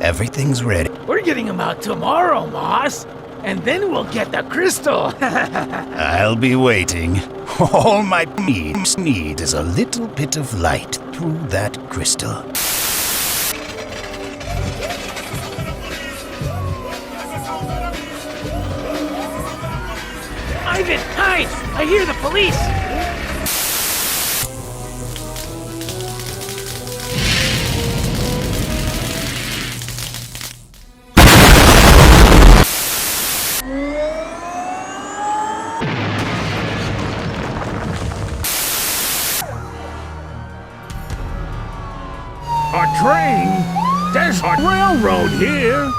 Everything's ready. We're getting him out tomorrow, Moss. And then we'll get the crystal. I'll be waiting. All my needs need is a little bit of light through that crystal. Ivan, hide! I hear the police! A train? There's a railroad here!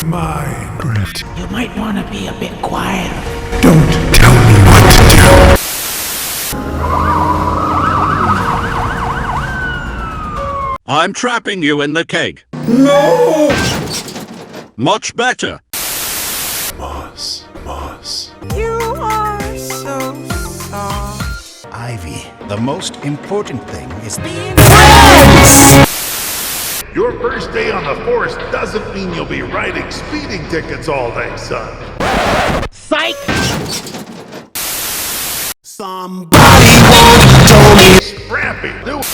Minecraft. You might want to be a bit quieter. Don't tell me what to do. I'm trapping you in the keg. No! Much better. Moss. You are so soft. Ivy, the most important thing is Being friends! Your first day on the force doesn't mean you'll be writing speeding tickets all day, son. Psych! Somebody once told me. Scrappy, do it.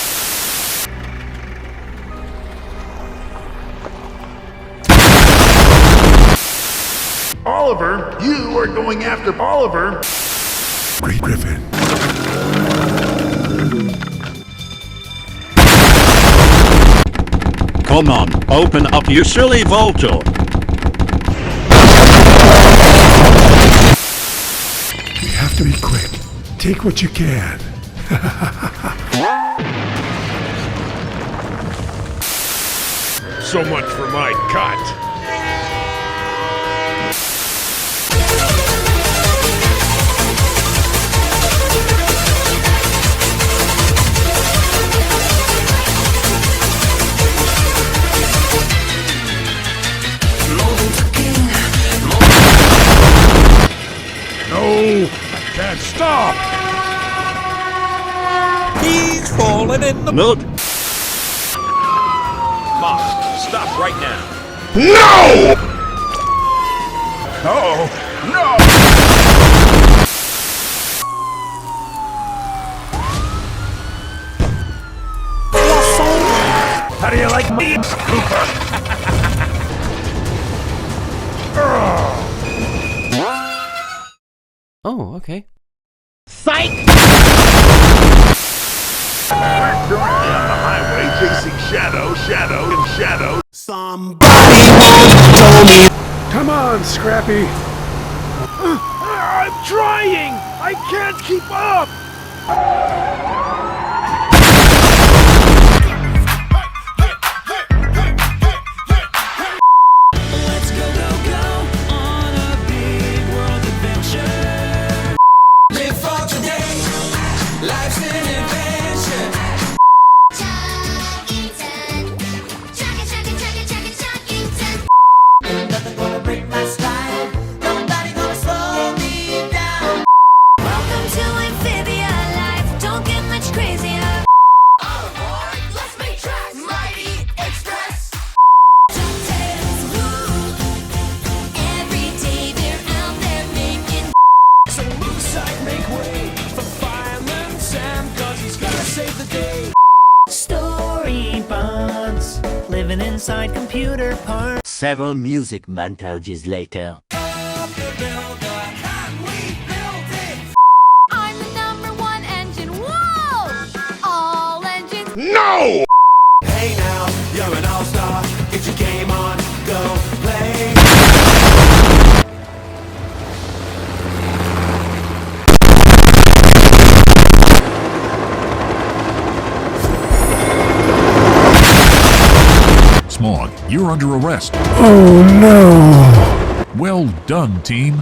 Oliver, you are going after Oliver. Great Griffin. Come on, open up, you silly Voltor. We have to be quick. Take what you can. So much for my cut. No, I can't stop. He's falling in the... Milk. Moss, stop right now. No! Oh, no! How do you like me, Cooper? Oh, okay. Psych! We're currently on the highway chasing shadow. Somebody told me. Come on, Scrappy. I'm trying! I can't keep up! Let's go on a big world adventure. Live for today. Life's an adventure. Nothing gonna break my stride. Nobody gonna slow me down. Welcome to Amphibia Life. Don't get much crazier. All aboard, let's make tracks. Mighty Express. DuckTales, woo. Every day they're out there making. So move aside, make way for Fireman Sam, 'cause he's gotta save the day. Story buds living inside computer parts. Several music montages later. I'm the #1 engine. Whoa! All engines. No! Hey now, you're an all-star. Get your game on, go play. Smog, you're under arrest. Oh no! Well done, team.